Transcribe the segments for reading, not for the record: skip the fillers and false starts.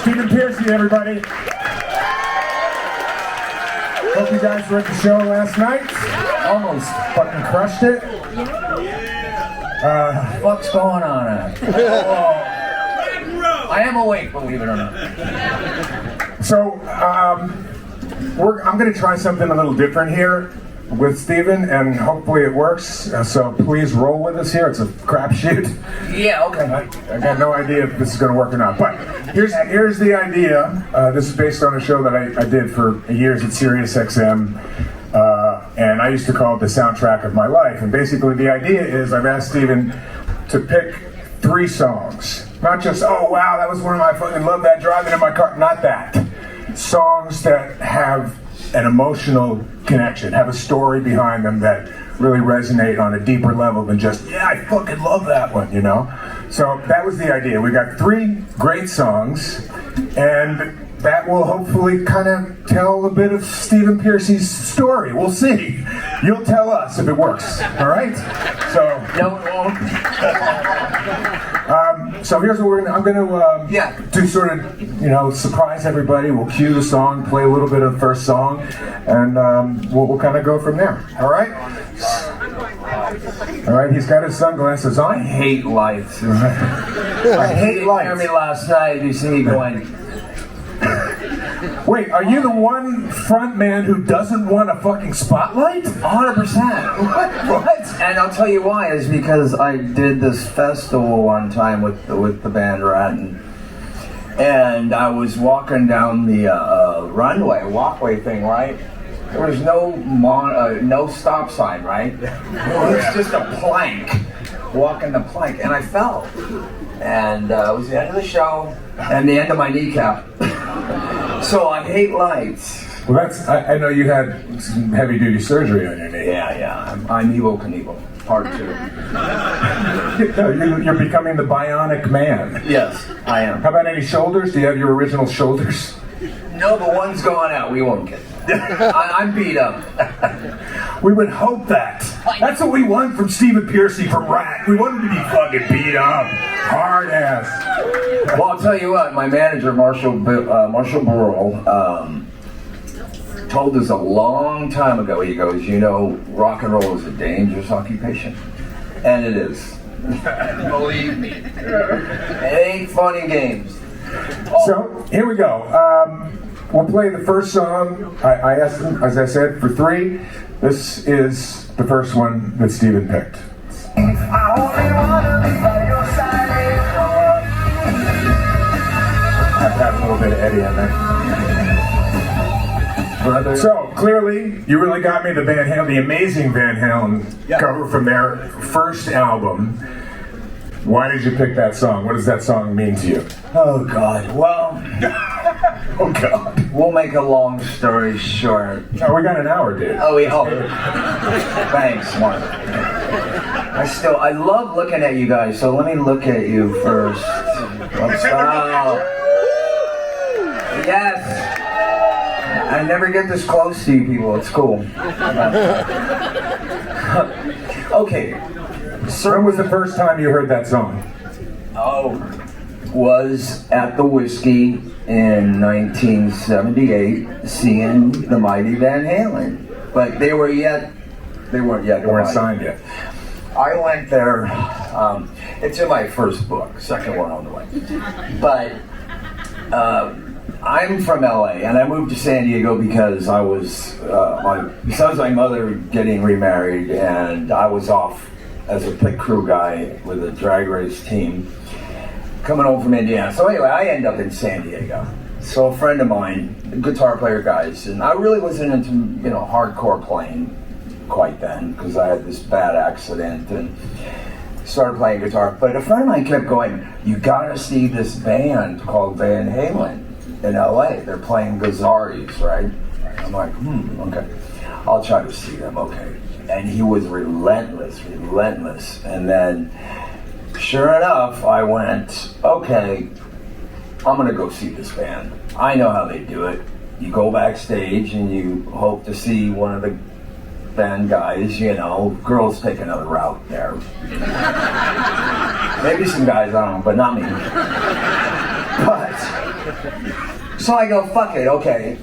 Stephen Pearcy, everybody. Hope you guys were at the show last night. Almost fucking crushed it. What's going on? I am awake, believe it or not. So, I'm going to try something a little different here with Stephen, and hopefully it works. So please roll with us here. It's a crapshoot. Yeah, okay. I got no idea if this is going to work or not. But here's the idea. This is based on a show that I did for years at Sirius XM. And I used to call it the soundtrack of my life. And basically the idea is I've asked Stephen to pick 3 songs. Not just, oh wow, that was one of my fucking love that driving in my car. Not that. Songs that have an emotional connection, have a story behind them that really resonate on a deeper level than just, yeah, I fucking love that one, you know? So that was the idea. We got 3 great songs, and that will hopefully kind of tell a bit of Stephen Pearcy's story. We'll see. You'll tell us if it works, all right? So, No, it won't. So here's what I'm going to do, sort of, surprise everybody. We'll cue the song, play a little bit of the first song, and we'll kind of go from there. All right? All right, he's got his sunglasses on. I hate lights. I hate lights. You heard me last night, you see me going... Wait, are you the one front man who doesn't want a fucking spotlight? 100%. What? And I'll tell you why, is because I did this festival one time with the band Ratt, and I was walking down the walkway thing, right? There was no stop sign, right? It was just a plank, walking the plank, and I fell. And it was the end of the show, and the end of my kneecap. So I hate lights. Well, I know you had some heavy-duty surgery on your knee. Yeah. I'm Evel Knievel, part 2. You're becoming the bionic man. Yes, I am. How about any shoulders? Do you have your original shoulders? No, but one's going out. We won't get that. I'm beat up. We would hope that. That's what we want from Stephen Pearcy from Ratt. We want him to be fucking beat up. Hard ass. Well, I'll tell you what, my manager, Marshall Burrell, told us a long time ago, he goes, rock and roll is a dangerous occupation. And it is. Believe me. It ain't fun and games. So, here we go. We'll play the first song. I asked him, as I said, for 3. This is the first one that Stephen picked. I only wanna be by your side. Have to have a little bit of Eddie in there. So, clearly, you really got me the amazing Van Halen cover from their first album. Why did you pick that song? What does that song mean to you? Oh, God. Well... Oh, God. We'll make a long story short. Oh, we got an hour, dude. Thanks, Mark. I love looking at you guys, so let me look at you first. Let's go. Yes. I never get this close to you people. It's cool. Okay. When was the first time you heard that song? Was at the Whiskey in 1978, seeing the mighty Van Halen. But they weren't signed yet. I went there. It's in my first book, second one on the way. But I'm from LA, and I moved to San Diego because I was besides my mother getting remarried, and I was off as a pit crew guy with a drag race team coming home from Indiana. So anyway, I end up in San Diego. So a friend of mine, guitar player guys, and I really wasn't into hardcore playing quite then because I had this bad accident and started playing guitar. But a friend of mine kept going, you gotta see this band called Van Halen in LA. They're playing Rivalries, right? I'm like, okay. I'll try to see them, okay. And he was relentless. And then, sure enough, I went, okay, I'm gonna go see this band. I know how they do it. You go backstage and you hope to see one of the band guys, girls take another route there. Maybe some guys, I don't know, but not me. But So I go, fuck it, okay.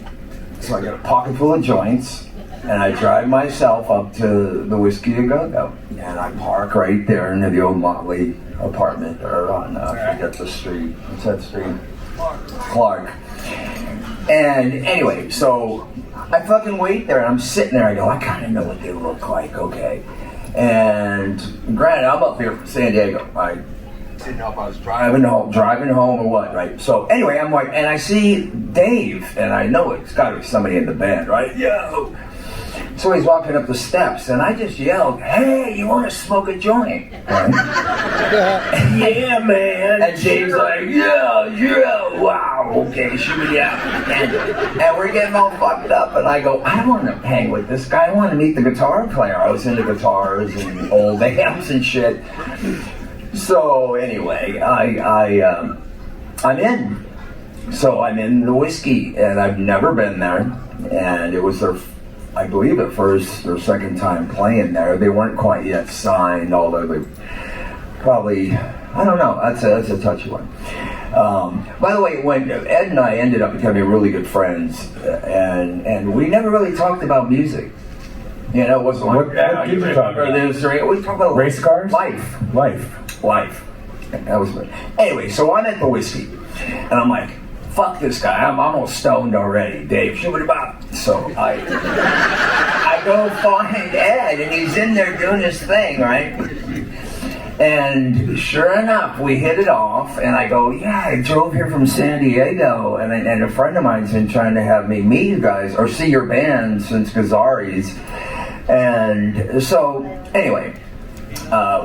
So I get a pocket full of joints, and I drive myself up to the Whiskey A Go-Go. And I park right there near the old Mötley apartment, or on, I forget the street. What's that street? Clark. And anyway, so I fucking wait there, and I'm sitting there, I go, I kind of know what they look like, okay. And granted, I'm up here from San Diego. I didn't know if I was driving home or what, right? So anyway, I'm like, and I see Dave, and I know it's got to be somebody in the band, right? Yo! So he's walking up the steps, and I just yelled, hey, you want to smoke a joint? Right? Yeah, man. And Dave's like, yeah, wow, okay, shoot me out. And we're getting all fucked up, and I go, I want to hang with this guy. I want to meet the guitar player. I was into guitars and old amps and shit. So anyway, I'm in. So I'm in the Whiskey, and I've never been there. And it was their, I believe, their first or second time playing there. They weren't quite yet signed, although they probably, I don't know. That's a touchy one. By the way, when Ed and I ended up becoming really good friends, and we never really talked about music. You know, it wasn't like, what did you talk about? This, or we talked about Race cars? Life. That was good. Anyway, so I'm at the Whiskey, and I'm like, fuck this guy. I'm almost stoned already. Dave, shoot it about. So I go find Ed, and he's in there doing his thing, right? And sure enough, we hit it off, and I go, yeah, I drove here from San Diego, and a friend of mine's been trying to have me meet you guys, or see your band since Rivalries. And so, anyway,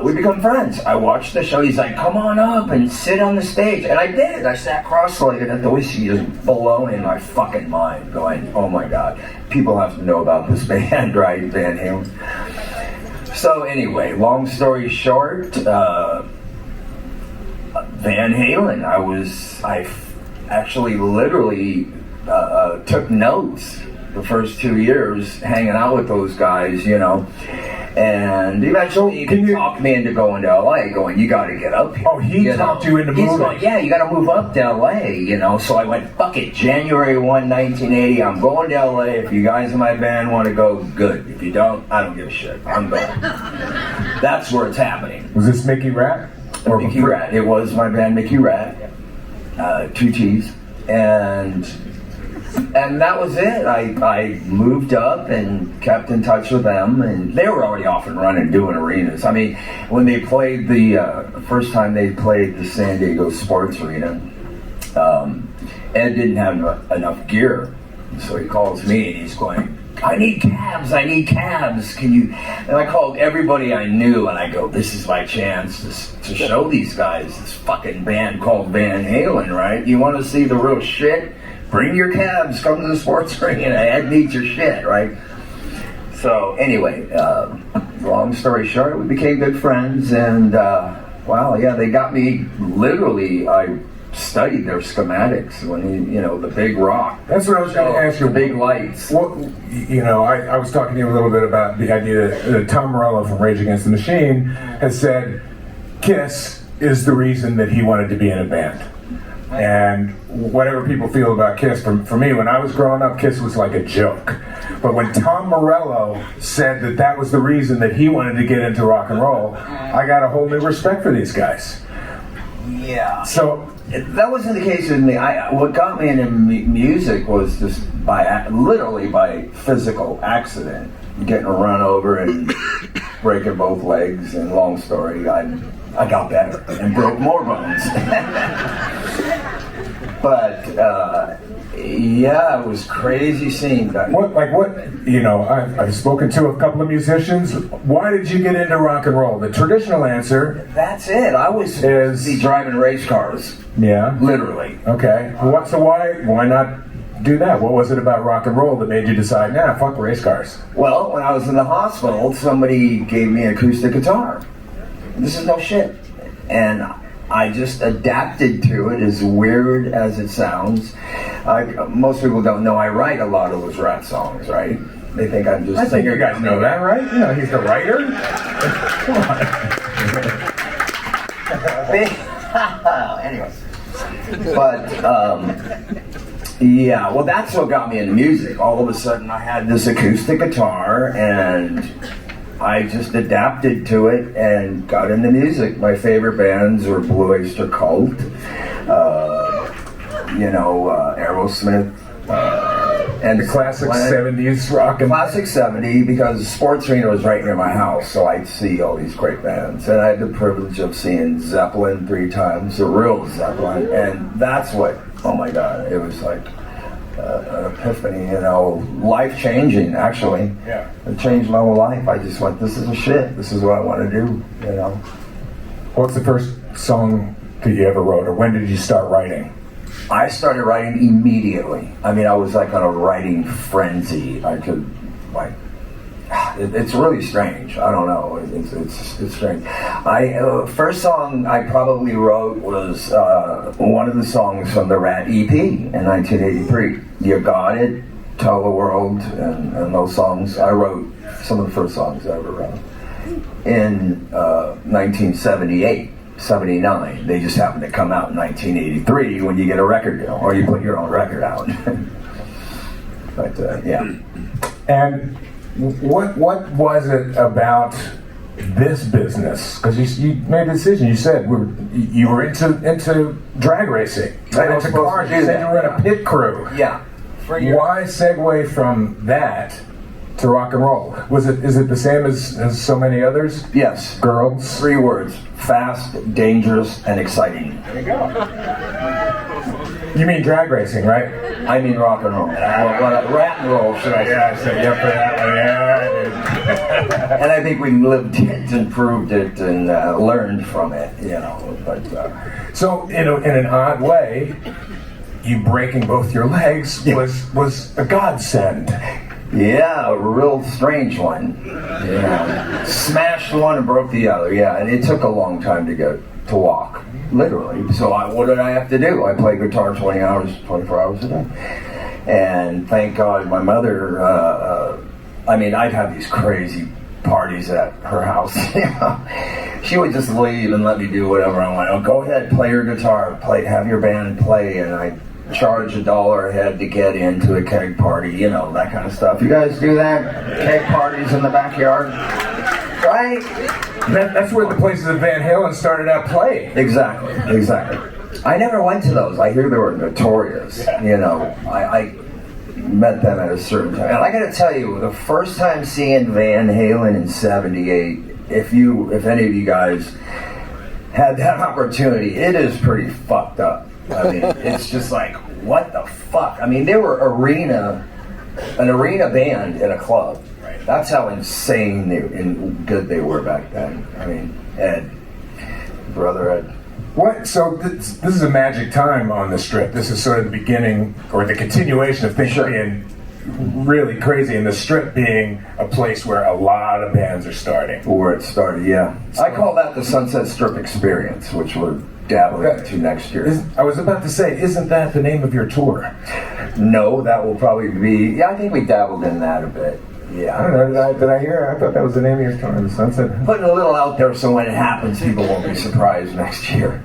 we become friends. I watched the show. He's like, come on up and sit on the stage. And I did. I sat cross-legged at the Whiskey, just blown in my fucking mind, going, oh my God, people have to know about this band, right? Van Halen. So anyway, long story short, Van Halen, I actually literally took notes the first 2 years hanging out with those guys, you know. And eventually he talked me into going to LA, going, you gotta get up here. Oh, he talked you into moving? He's going, yeah, you gotta move up to LA, you know. So I went, fuck it, January 1, 1980, I'm going to LA. If you guys in my band want to go, good. If you don't, I don't give a shit. I'm going. That's where it's happening. Was this Mötley Crüe? Or Mötley Crüe. It was my band, Mötley Crüe. 2 T's. And that was it. I moved up and kept in touch with them, and they were already off and running doing arenas. I mean, when they played the first time they played the San Diego Sports Arena, Ed didn't have enough gear, so he calls me and he's going, I need cabs, can you? And I called everybody I knew, and I go, this is my chance to show these guys this fucking band called Van Halen, right? You want to see the real shit? Bring your cabs, come to the sports ring, and Ed needs your shit, right? So anyway, long story short, we became good friends, and wow, yeah, they got me, literally, I studied their schematics when, you know, the big rock. That's what I was going to ask you. The big lights. Well, you know, I was talking to you a little bit about the idea that Tom Morello from Rage Against the Machine has said Kiss is the reason that he wanted to be in a band. And whatever people feel about Kiss, for me, when I was growing up, Kiss was like a joke. But when Tom Morello said that was the reason that he wanted to get into rock and roll, I got a whole new respect for these guys. Yeah. So that wasn't the case with me. What got me into music was just literally by physical accident, getting run over and breaking both legs. And long story, I got better and broke more bones. But yeah, it was crazy seeing that. You know, I've spoken to a couple of musicians. Why did you get into rock and roll? The traditional answer. That's it. I was driving race cars. Yeah. Literally. Okay. So why not do that? What was it about rock and roll that made you decide, fuck race cars? Well, when I was in the hospital, somebody gave me an acoustic guitar. This is no shit. And I just adapted to it, as weird as it sounds. Most people don't know I write a lot of those Ratt songs, right? They think I'm just... I think you guys know that, right? You know, he's the writer. Come on. Anyway. But yeah, well, that's what got me into music. All of a sudden, I had this acoustic guitar, and I just adapted to it and got into music. My favorite bands were Blue Oyster Cult, Aerosmith, and The classic 70s rock and classic 70 because Sports Arena was right near my house, so I'd see all these great bands. And I had the privilege of seeing Zeppelin 3 times, the real Zeppelin, and that's what, oh my God, it was like an epiphany, life-changing, actually. Yeah. It changed my whole life. I just went, this is the shit. This is what I want to do, What's the first song that you ever wrote, or when did you start writing? I started writing immediately. I mean, I was like on a writing frenzy. I could, it's really strange. I don't know. It's strange. First song I probably wrote was one of the songs from the Ratt EP in 1983. You Got It, Tell the World, and those songs. I wrote some of the first songs I ever wrote in 1978. 79. They just happened to come out in 1983 when you get a record deal, or you put your own record out. But yeah. And what was it about this business? Because you made a decision. You said you were into drag racing, right? Into cars. You said you were in a pit crew. Yeah. Why segue from that to rock and roll? Is it the same as so many others? Yes. Girls. 3 words: fast, dangerous, and exciting. There you go. You mean drag racing, right? I mean rock and roll. Rat and roll, should I say? Yeah, I said yeah for that one. Yeah. And I think we lived it and proved it and learned from it, But So, in an odd way, you breaking both your legs was a godsend. yeah, a real strange one. Yeah. Smashed one and broke the other. Yeah, and it took a long time to walk, literally. So what did I have to do? I played guitar 24 hours a day. And thank God my mother, I'd have these crazy parties at her house. She would just leave and let me do whatever I want. Oh, go ahead, play your guitar, have your band play, and I charge $1 a head to get into a keg party, that kind of stuff. You guys do that? Keg parties in the backyard? Right? That's where the places of Van Halen started out playing. Exactly. I never went to those. I hear they were notorious. I met them at a certain time. And I gotta tell you, the first time seeing Van Halen in '78, if any of you guys had that opportunity, it is pretty fucked up. I mean, it's just like, what the fuck? I mean, they were an arena band in a club. That's how insane and good they were back then. I mean, Brother Ed. What? So this is a magic time on the Strip. This is sort of the beginning or the continuation of things being really crazy, and the Strip being a place where a lot of bands are starting. Where it started, yeah. I call that the Sunset Strip Experience, which we're dabbling into next year. I was about to say, isn't that the name of your tour? No, that will probably be. Yeah, I think we dabbled in that a bit. Yeah. I don't know. Did I hear? I thought that was the name of your tour, the Sunset. Putting a little out there so when it happens, people won't be surprised next year.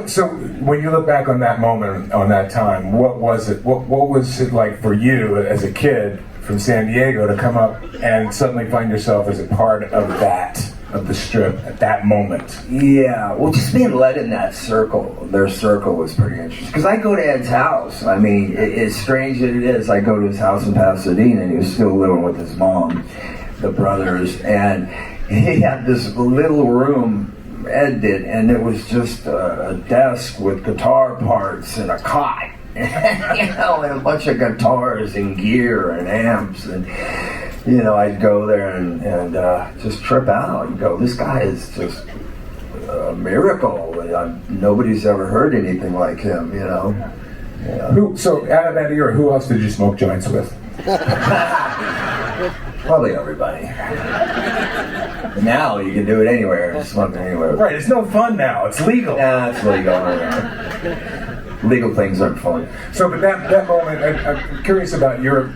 So when you look back on that moment, on that time, what was it? What was it like for you as a kid from San Diego to come up and suddenly find yourself as a part of the Strip at that moment? Yeah, well, just being led in that circle, their circle was pretty interesting. Because I go to Ed's house. I mean, as strange as it is, I go to his house in Pasadena, and he was still living with his mom, the brothers, and he had this little room, Ed did, and it was just a desk with guitar parts and a cot, and a bunch of guitars and gear and amps, and I'd go there and just trip out and go, this guy is just a miracle. Nobody's ever heard anything like him, Yeah. So out of that era, who else did you smoke joints with? Probably everybody. Now you can do it anywhere, smoke anywhere. Right, it's no fun now. It's legal. Yeah, it's legal. Legal things aren't fun. So, but that moment, I'm curious about your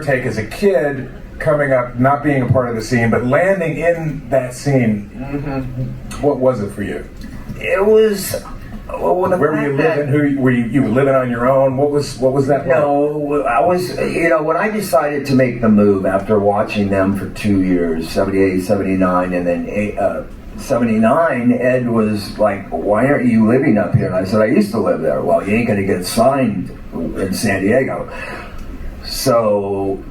take as a kid coming up, not being a part of the scene, but landing in that scene. Mm-hmm. What was it for you? It was Well, the Where were fact you that- living? Who were you living on your own? What was that? Like? No, I was, when I decided to make the move after watching them for 2 years, 78, 79, and then 79, Ed was like, why aren't you living up here? And I said, I used to live there. Well, you ain't going to get signed in San Diego. So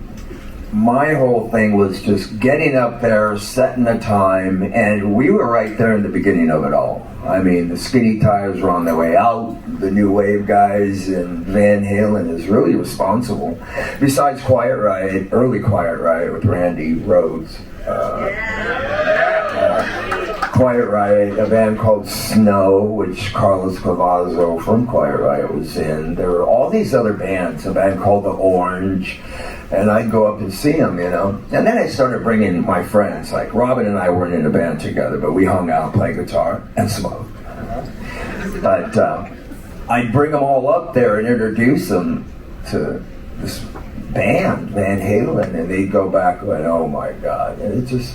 my whole thing was just getting up there, setting the time, and we were right there in the beginning of it all. I mean, the skinny tires were on their way out, the new wave guys, and Van Halen is really responsible. Besides Quiet Riot, early Quiet Riot with Randy Rhoads. Quiet Riot, a band called Snow, which Carlos Cavazzo from Quiet Riot was in. There were all these other bands, a band called The Orange, and I'd go up and see them, And then I started bringing my friends, like Robin and I weren't in a band together, but we hung out, played guitar, and smoked. But I'd bring them all up there and introduce them to this band, Van Halen, and they'd go back and oh my God. And it just,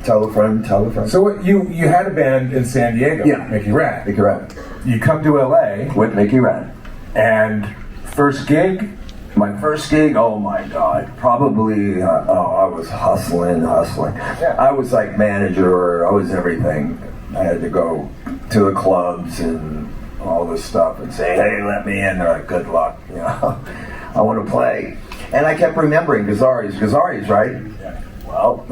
tell a friend. So what, you had a band in San Diego, Yeah. Mickey Ratt. Mickey Ratt. You come to LA, With Mickey Ratt. and first gig, My first gig, oh my God, probably, I was hustling. Yeah. I was like manager, I was everything. I had to go to the clubs and all this stuff and say, hey, let me in. They're like, good luck, I want to play. And I kept remembering Gazzari's, right? Yeah. Well,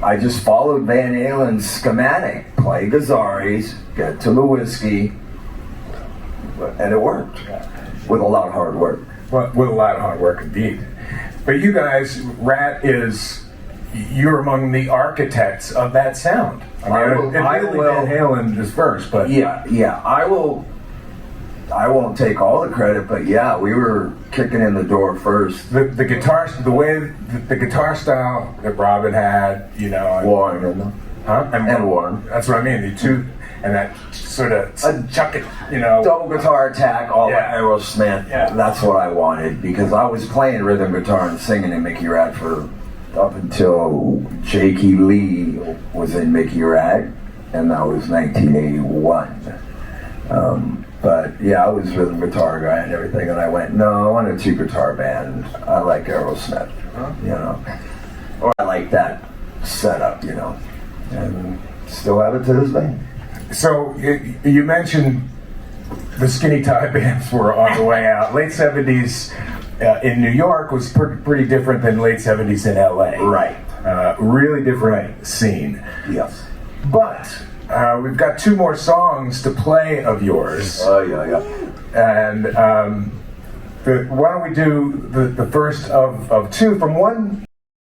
I just followed Van Halen's schematic. Play Gazzari's, get to the whiskey, and it worked. With a lot of hard work. well, with a lot of hard work indeed. But you guys, you're among the architects of that sound. I will- Van Halen is first, but Yeah, I won't take all the credit, but yeah, we were kicking in the door first. the guitar, the way the guitar style that Robin had, Warren, huh? and Warren. That's what I mean. The two, and that sort of chuck it, Double guitar attack, all Yeah. Aerosmith. Yeah. That's what I wanted because I was playing rhythm guitar and singing in Mickey Ratt up until Jakey Lee was in Mickey Ratt, and that was 1981. But yeah, I was rhythm guitar guy and everything, and I went, no, I want a 2-guitar band. I like Aerosmith, or I like that setup, and still have it to this day. So you mentioned the skinny tie bands were on the way out. Late 70s in New York was pretty different than late 70s in LA. Right. Really different scene. Yes. But we've got 2 more songs to play of yours. Oh, yeah. And why don't we do the first of 2 from one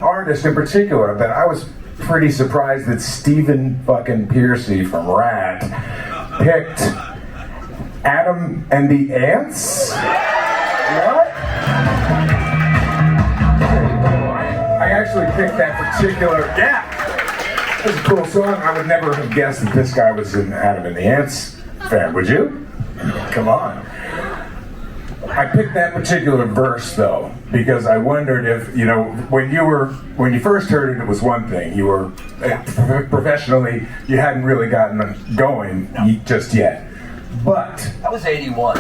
artist in particular that I was pretty surprised that Stephen fucking Pearcy from Ratt picked Adam and the Ants? What? I actually picked that particular, it's a cool song. I would never have guessed that this guy was an Adam and the Ants fan, would you? Come on. I picked that particular verse though because I wondered if when you first heard it was one thing. You were professionally you hadn't really gotten going just yet, but That was 81.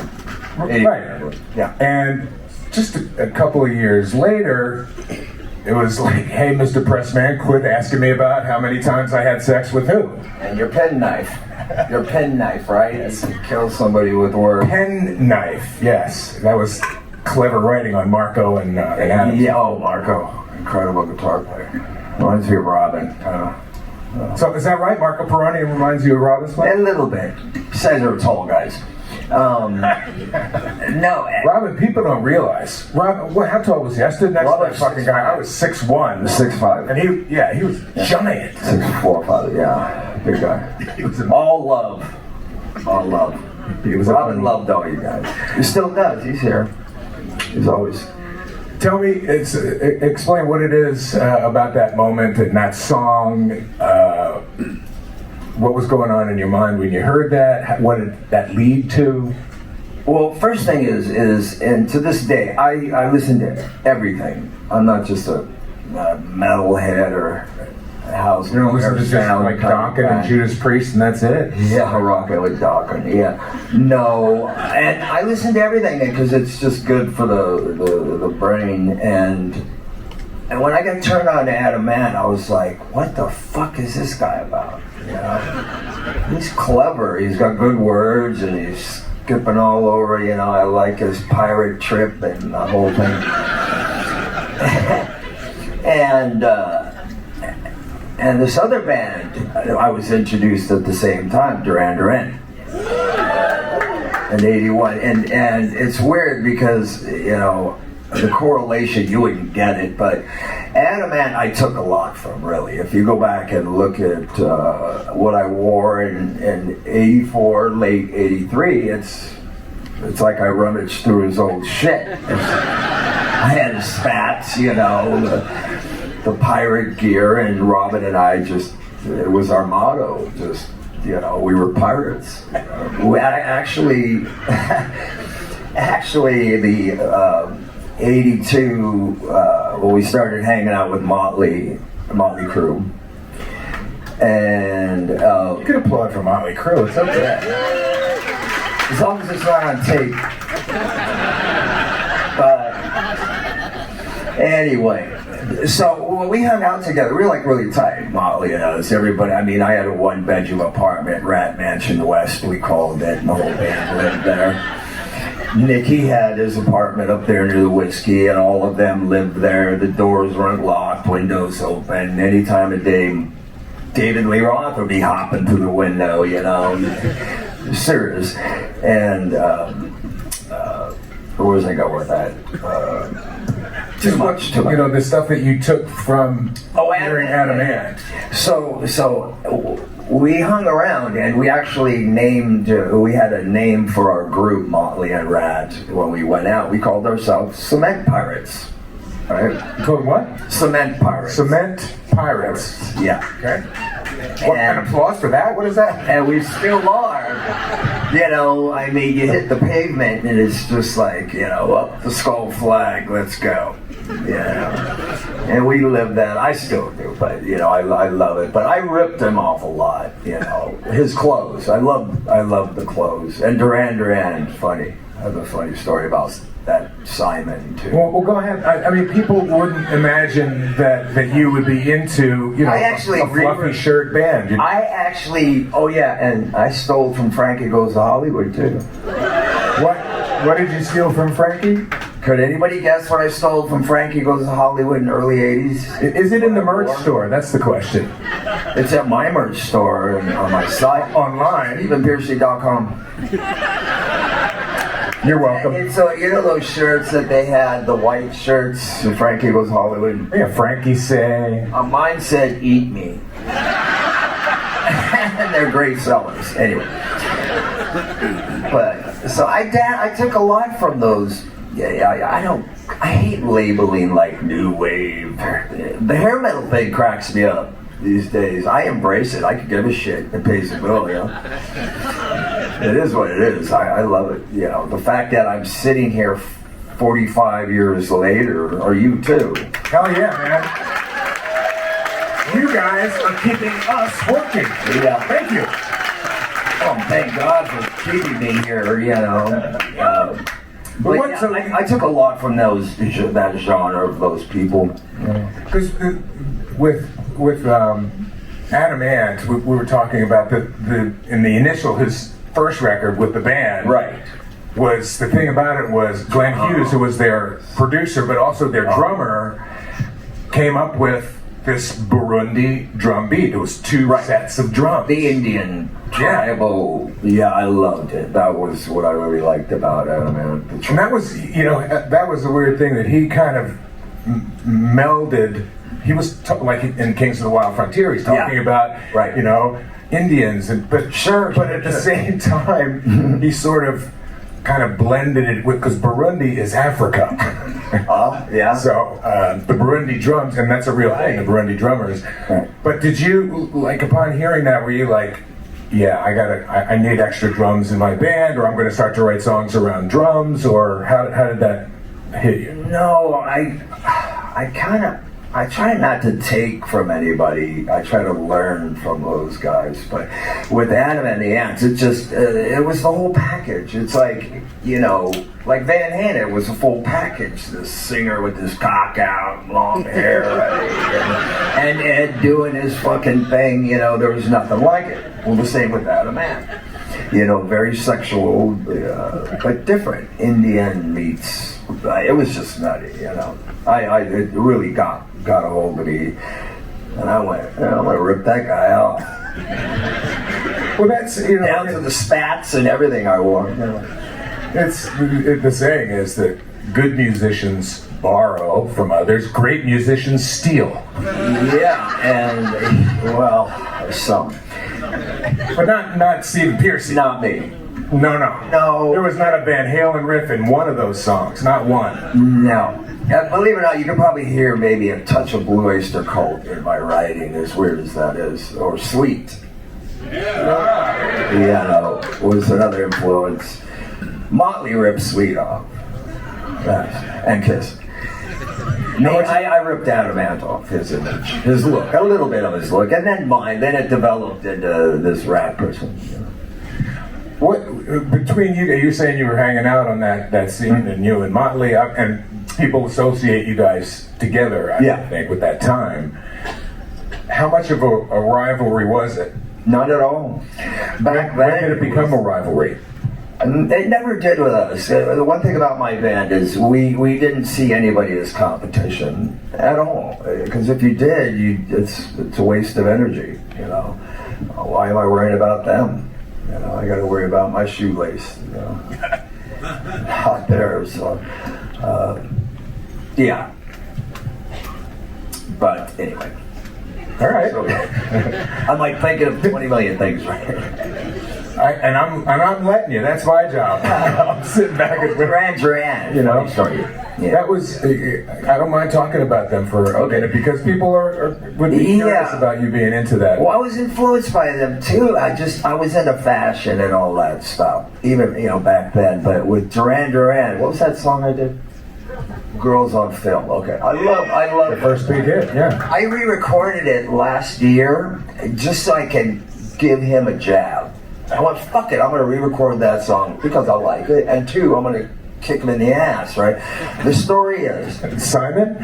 right, Yeah. and just a couple of years later, it was like, hey, Mr. Pressman, quit asking me about how many times I had sex with who. And your penknife, right? Kill somebody with words. Pen knife, yes, that was clever writing on Marco and Adam. Yeah, Marco, incredible guitar player. Reminds me of Robin. So is that right? Marco Perroni reminds you of Robin's A play? little bit. Besides, they were tall guys. No. Robin, people don't realize. Robin, how tall was he? I stood next to that fucking guy. I was 6'1". 6'5". And he was giant. 6'4", probably. Yeah, big guy. He was All love. He was Robin loved all you guys. He still does. He's here. He's always. Tell me, explain what it is about that moment and that song. What was going on in your mind when you heard that? What did that lead to? Well, first thing is, and to this day, I listen to everything. I'm not just a metalhead or house. You don't listen to just sound like kind of Dokken and guy. Judas Priest and that's it? Yeah, rocking with Dokken. Yeah, no, and I listen to everything because it's just good for the brain. And when I got turned on to Adam Ant, I was like, what the fuck is this guy about? You know, he's clever. He's got good words and he's skipping all over. You know, I like his pirate trip and the whole thing. And this other band I was introduced at the same time, Duran Duran, in '81, and it's weird because you know the correlation, you wouldn't get it, but Adam Ant I took a lot from, really. If you go back and look at what I wore in '84, late '83, it's like I rummaged through his old shit. I had his spats, you know, the pirate gear, and Robin and I it was our motto, just, you know, we were pirates. Actually, the '82, when we started hanging out with Mötley Crüe, and You can applaud for Mötley Crüe, it's up there. as long as it's not on tape. But anyway, so when we hung out together, we were like really tight, Mötley and us. Everybody, I mean, I had a one-bedroom apartment, Rat Mansion West, we called it, and the whole band lived there. Nicky had his apartment up there near the Whiskey, and all of them lived there. The doors weren't locked, windows open. Any time of day, David Lee Roth would be hopping through the window, you know. Serious. And where was I going with that? Too much. You know, the stuff that you took from hearing Adam Ant. So we hung around and we actually we had a name for our group, Mötley and Ratt, when we went out. We called ourselves Cement Pirates. Right? You called what? Cement Pirates. Cement Pirates. Yeah. Okay. What kind of applause for that? What is that? And we still are. You know, I mean, you hit the pavement and it's just like, you know, up the skull flag, let's go. You know, and we live that. I still do, but you know, I love it. But I ripped him off a lot. You know, his clothes. I love the clothes. And Duran Duran, funny. I have a funny story about that Simon too. Well, go ahead. I mean, people wouldn't imagine that you would be into, you know, a fluffy shirt band. Oh yeah, and I stole from Frankie Goes to Hollywood too. What did you steal from Frankie? Could anybody guess what I stole from Frankie Goes to Hollywood in the early '80s? Is it in the merch store? That's the question. It's at my merch store and on my site. Online. EvenPearcy.com. You're welcome. And so, you know those shirts that they had, the white shirts, and Frankie Goes to Hollywood? Yeah, Frankie say. Mine said, "Eat me." And they're great sellers. Anyway. But, so I took a lot from those. Yeah, I hate labeling like new wave. The hair metal thing cracks me up these days. I embrace it. I could give a shit. It pays the bill, you know. It is what it is. I love it. You know, the fact that I'm sitting here 45 years later, or you too. Hell yeah, man. You guys are keeping us working. Yeah. Thank you. Oh, thank God for keeping me here, you know. But I took a lot from that genre of those people. Because with Adam Ant, we were talking about in the initial, his first record with the band. Right. Was the thing about it was Glenn Hughes, who was their producer, but also their drummer, came up with this Burundi drum beat. It was two sets of drums. The Indian tribal. Yeah, I loved it. That was what I really liked about Adam Ant. And that was, you know, that was the weird thing that he kind of melded. He was like in Kings of the Wild Frontier. He's talking about, you know, Indians, but at the same time, he sort of kind of blended it with, because Burundi is Africa. Yeah. So the Burundi drums, and that's a real thing, the Burundi drummers. Right. But did you, like, upon hearing that, were you like, yeah, I need extra drums in my band, or I'm going to start to write songs around drums, or how did that hit you? No, I I try not to take from anybody. I try to learn from those guys. But with Adam and the Ants, it just, it was the whole package. It's like, you know, like Van Halen was a full package. This singer with his cock out, long hair, and Ed doing his fucking thing, you know, there was nothing like it. Well, the same with Adam Ant. You know, very sexual, but different. Indian meets, it was just nutty, you know. It really got a hold of me, and I went, I'm gonna rip that guy off. Well, that's, you know, down to the spats and everything I wore. You know. The saying is that good musicians borrow from others, great musicians steal. Yeah, and well, some, but not Stephen Pearcy. not me. No. No. There was not a Van Halen riff in one of those songs, not one. No. Believe it or not, you can probably hear maybe a touch of Blue Oyster Cult in my writing, as weird as that is, or Sweet. Yeah, was another influence. Mötley ripped Sweet off. And Kiss. No, I ripped Adam Ant off his image, his look, a little bit of his look, and then mine. Then it developed into this Ratt person. You know. What between you? You're saying you were hanging out on that scene, and you and Mötley, and people associate you guys together. I think with that time. How much of a rivalry was it? Not at all. Back then, when did it become a rivalry? It never did with us. The one thing about my band is we didn't see anybody as competition at all. Because if you did, it's a waste of energy. You know, why am I worrying about them? You know, I got to worry about my shoelace. You know, not theirs. So, yeah. But anyway. All right. So, I'm like thinking of 20 million things, right? And I'm letting you. That's my job. I'm sitting back and Contrarians, you know. Sorry. Yeah. That was. I don't mind talking about them for a minute because people would be curious about you being into that. Well, I was influenced by them too. I was into fashion and all that stuff, even back then. But with Duran Duran, what was that song I did? Girls on Film. Okay, I love the first big hit. Yeah. I re-recorded it last year just so I can give him a jab. I went, fuck it, I'm going to re-record that song because I like it, and two, I'm going to kick him in the ass, right? The story is... Simon.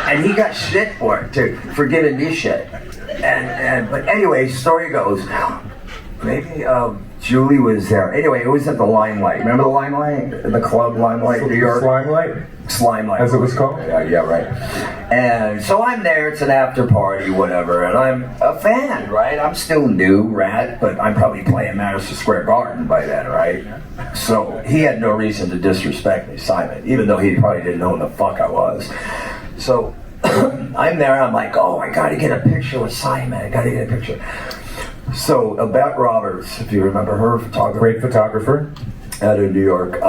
And he got shit for it, too, for giving me shit. But anyway, story goes, maybe Julie was there. Anyway, it was at the Limelight. Remember the Limelight? The club Limelight, New York? Slimelight. As it was called? Yeah, right. And so I'm there, it's an after party, whatever, and I'm a fan, right? I'm still new, Ratt, but I'm probably playing Madison Square Garden by then, right? So he had no reason to disrespect me, Simon, even though he probably didn't know who the fuck I was. So I'm there, I'm like, oh, I gotta get a picture with Simon, I gotta get a picture. So, Bette Roberts, if you remember her, great photographer out of New York,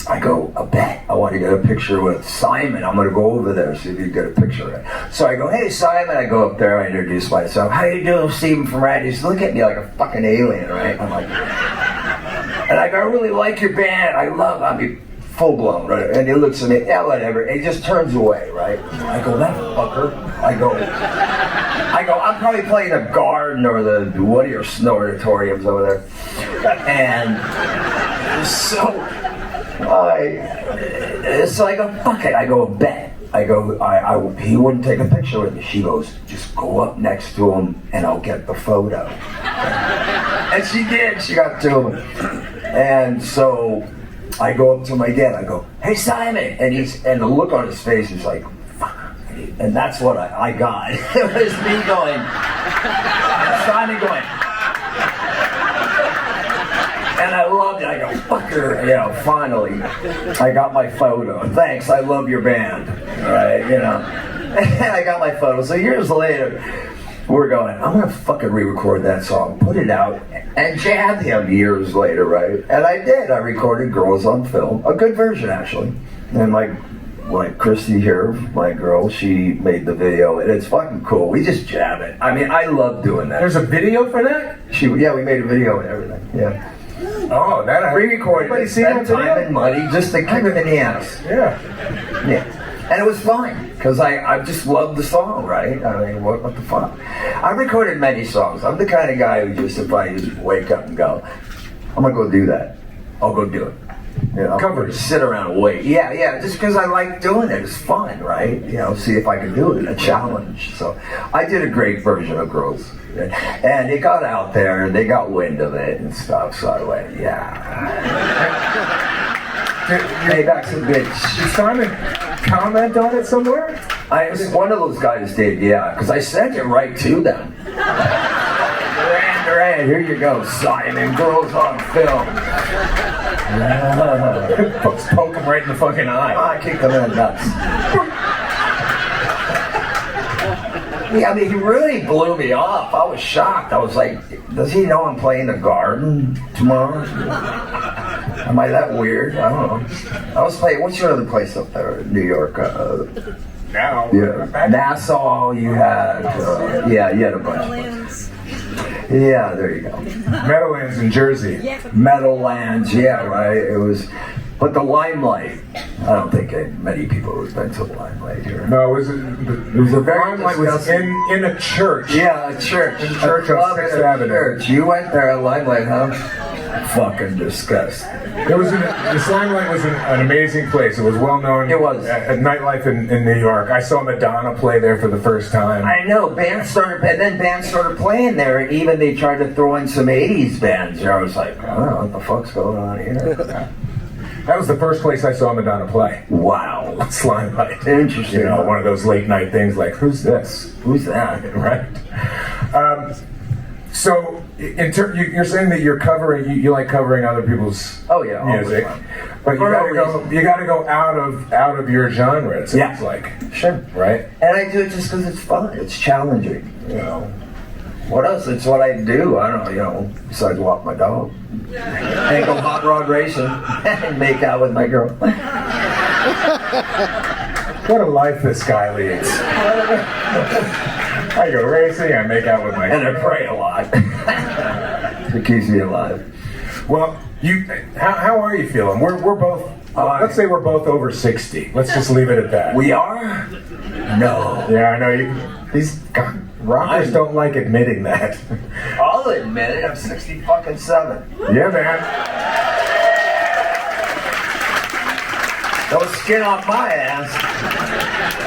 I go, Bette, I want to get a picture with Simon. I'm going to go over there, see if you can get a picture of it. So I go, hey, Simon. I go up there, I introduce myself. How you doing, Stephen from Ratt? He's looking at me like a fucking alien, right? I'm like, and I go, I really like your band. I mean, full blown, right? And he looks at me, yeah, whatever. And he just turns away, right? I go, that fucker. I go, I'm probably playing the Garden or the Woody or Snoratoriums over there. And so I go, fuck it. I go, Bette. I go, he wouldn't take a picture with me. She goes, just go up next to him and I'll get the photo. And she did. She got to him. And so I go up to him again. I go, hey, Simon. And the look on his face is like, fuck. And that's what I got. It was me going, Simon going. And I loved it. I go, fucker, finally, I got my photo. Thanks, I love your band. Right, And I got my photo. So years later, we're going, I'm going to fucking re-record that song, put it out, and jab him years later, right? And I did. I recorded Girls on Film, a good version, actually. And like Christy here, my girl, she made the video, and it's fucking cool. We just jab it. I mean, I love doing that. There's a video for that? We made a video and everything, yeah. Oh, that Re-recorded Everybody it, seen spent that time video? and money just to kick him in the ass. Yeah. Yeah. And it was fun, because I just loved the song, right? I mean, what the fuck? I recorded many songs. I'm the kind of guy who just, if I just wake up and go, I'm gonna go do that, I'll go do it. You know, Covers. sit around and wait. Yeah, just because I like doing it. It's fun, right? You know, see if I can do it, a challenge. So I did a great version of Girls. And it got out there, and they got wind of it and stuff, so I went, yeah. Hey, that's a bitch. Did Simon comment on it somewhere? One of those guys did, yeah, because I sent it right to them. Duran, here you go, Simon, Girls on Film. Poke him right in the fucking eye. I kicked them in the nuts. Yeah, I mean, he really blew me off. I was shocked. I was like, does he know I'm playing the Garden tomorrow? Am I that weird? I don't know. I was playing, what's your other place up there in New York? Now. Yeah. Nassau, you had, yeah, you had a bunch of places. Yeah, there you go. Meadowlands in Jersey. Meadowlands, yeah, right. It was, but the Limelight. I don't think many people have been to the Limelight here. No, it was a very Limelight was in a church. Yeah, a church. Church on 6th Avenue. Church. You went there at Limelight, huh? Fucking disgust. This Limelight was an amazing place. It was well known. It was. At nightlife in New York. I saw Madonna play there for the first time. I know, bands started playing there, and even they tried to throw in some 80s bands. I was like, oh, what the fuck's going on here? That was the first place I saw Madonna play. Wow. It's Limelight. Interesting. You know, one of those late night things like, who's this? Who's that? Right? So, you're saying that you're covering, you like covering other people's music, but you gotta go out of your genre. It seems like, sure, right? And I do it just because it's fun. It's challenging. You know, what else? It's what I do. I don't know. You know, besides walk my dog and go hot rod racing and make out with my girl. What a life this guy leads. I go racing, I make out with my and I pray a lot. It keeps me alive. Well, how are you feeling? We're both. Let's say we're both over 60. Let's just leave it at that. We are? No. Yeah, I know. These rockers don't like admitting that. I'll admit it. I'm 60-fucking-7. Yeah, man. Don't skin off my ass.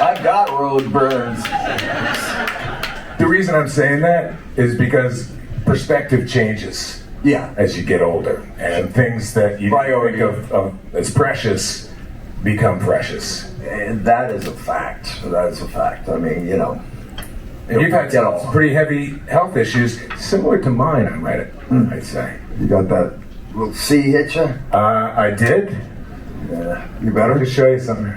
I've got road burns. The reason I'm saying that is because perspective changes. Yeah. As you get older, and things that you think of as precious become precious. And that is a fact. That is a fact. I mean, you know. And you've had some pretty heavy health issues, similar to mine, I'd say. You got that little C hit you? I did. Yeah. You better to show you something.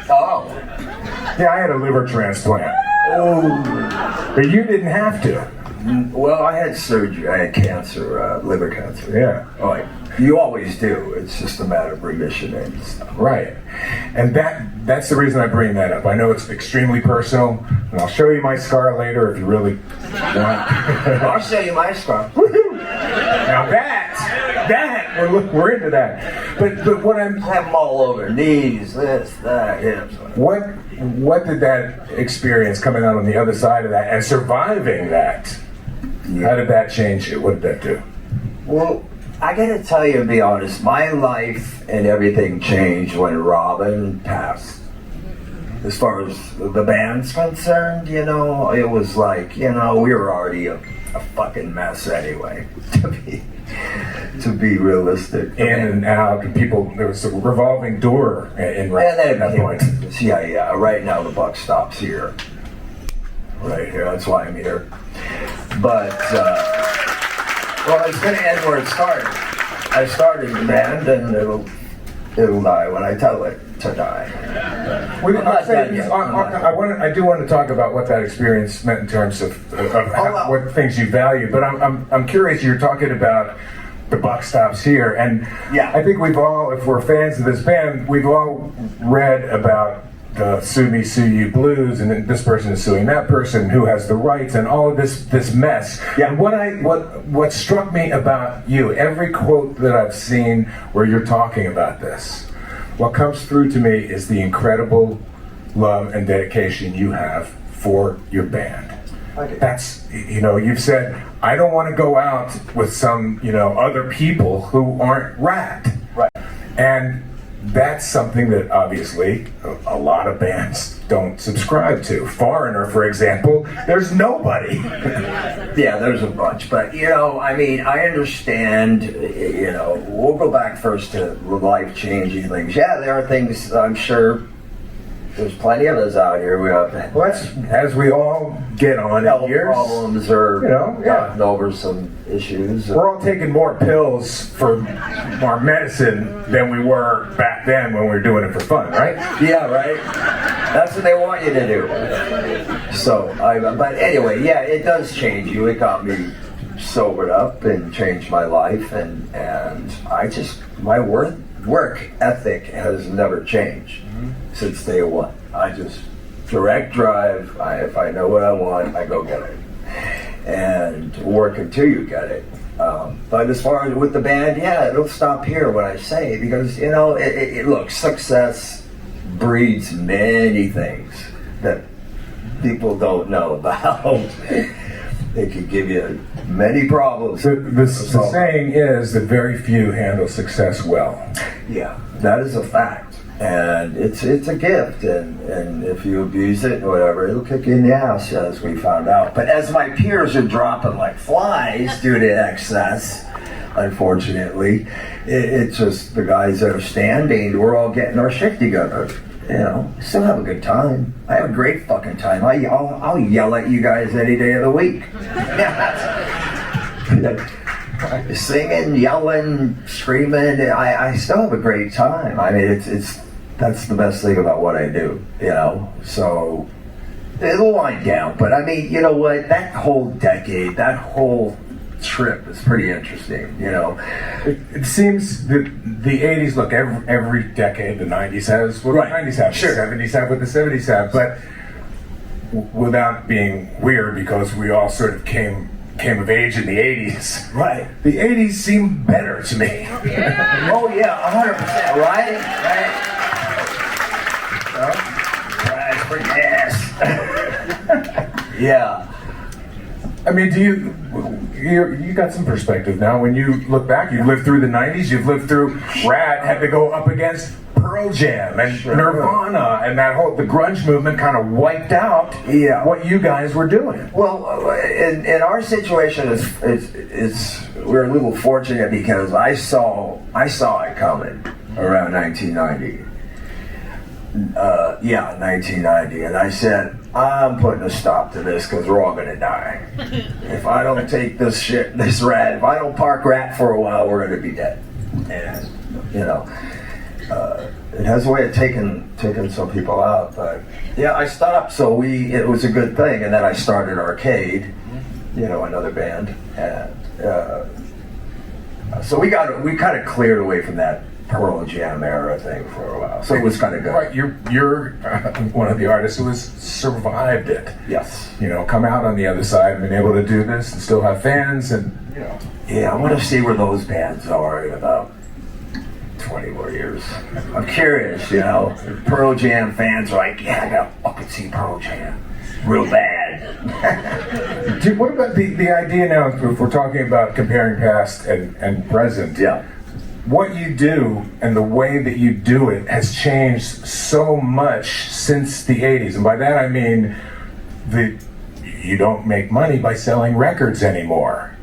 Oh. Yeah, I had a liver transplant. Oh. But you didn't have to. Well, I had surgery. I had cancer, liver cancer. Yeah. Like, you always do. It's just a matter of remission and stuff. Right. And that's the reason I bring that up. I know it's extremely personal, and I'll show you my scar later if you really want. I'll show you my scar. Woohoo! Now we're into that. But what I'm... I have them all over. Knees, this, that, hips. What did that experience coming out on the other side of that and surviving that, how did that change you? What did that do? Well, I gotta tell you, to be honest, my life and everything changed when Robin passed. As far as the band's concerned, you know, it was like, you know, we were already a fucking mess anyway, to be realistic. In and out, and people, there was a revolving door in that point. Yeah, right now the buck stops here. Right here, that's why I'm here. But, well, it's gonna end where it started. I started the band, and it'll die when I tell it to die. I do want to talk about what that experience meant in terms of what things you value, but I'm curious. You're talking about the buck stops here, and yeah. I think we've all, if we're fans of this band, we've all read about the sue me, sue you blues, and then this person is suing that person who has the rights, and all of this mess. Yeah. And what struck me about you, every quote that I've seen where you're talking about this, what comes through to me is the incredible love and dedication you have for your band. Okay. That's, you've said, I don't want to go out with some, other people who aren't Ratt. Right. And that's something that obviously a lot of bands don't subscribe to. Foreigner, for example, there's nobody. Yeah, there's a bunch, but I understand. We'll go back first to life-changing things. Yeah, there are things I'm sure. There's plenty of us out here. We have As we all get on health in years, problems or gotten over some issues. we're all taking more pills for our medicine than we were back then when we were doing it for fun, right? Yeah, right. That's what they want you to do. So, but anyway, yeah, it does change you. It got me sobered up and changed my life, and my work ethic has never changed since day one. I just direct drive. If I know what I want, I go get it, and work until you get it. But as far as with the band, yeah, it'll stop here what I say, because look, success breeds many things that people don't know about. It could give you many problems. The saying is that very few handle success well. Yeah, that is a fact. And it's a gift, and if you abuse it or whatever, it'll kick you in the ass, as we found out. But as my peers are dropping like flies due to excess, unfortunately, it's just the guys that are standing, we're all getting our shit together. Still have a good time. I have a great fucking time. I'll yell at you guys any day of the week. Singing, yelling, screaming. I still have a great time. I mean, that's the best thing about what I do. So it'll wind down. But I mean, you know what? That whole decade, that whole trip is pretty interesting. It seems that the 80s, look, every decade, the 90s has what the 90s have, sure. The 70s have what the 70s have, but without being weird, because we all sort of came of age in the 80s. Right. The 80s seem better to me. Yeah. Oh yeah, 100%. Right? Right. For gas. Yeah. I mean, you got some perspective now. When you look back, you've lived through the 90s, you've lived through Ratt, had to go up against Pearl Jam and Nirvana, and the grunge movement kind of wiped out what you guys were doing. Well, in our situation, it's we're a little fortunate because I saw it coming around 1990. 1990, and I said, I'm putting a stop to this because we're all gonna die. If I don't take this Ratt, if I don't park Ratt for a while, we're gonna be dead. And it has a way of taking some people out. But yeah, I stopped, so it was a good thing. And then I started Arcade, another band, and so we kind of cleared away from that Pearl Jam era thing for a while, so it was kind of good. Right, you're one of the artists who has survived it. Yes. Come out on the other side and been able to do this and still have fans, and Yeah, I want to see where those bands are in about 20 more years. I'm curious, Pearl Jam fans are like, yeah, I gotta fucking see Pearl Jam. Real bad. Dude, what about the idea now, if we're talking about comparing past and present? Yeah. What you do and the way that you do it has changed so much since the 80s. And by that I mean you don't make money by selling records anymore.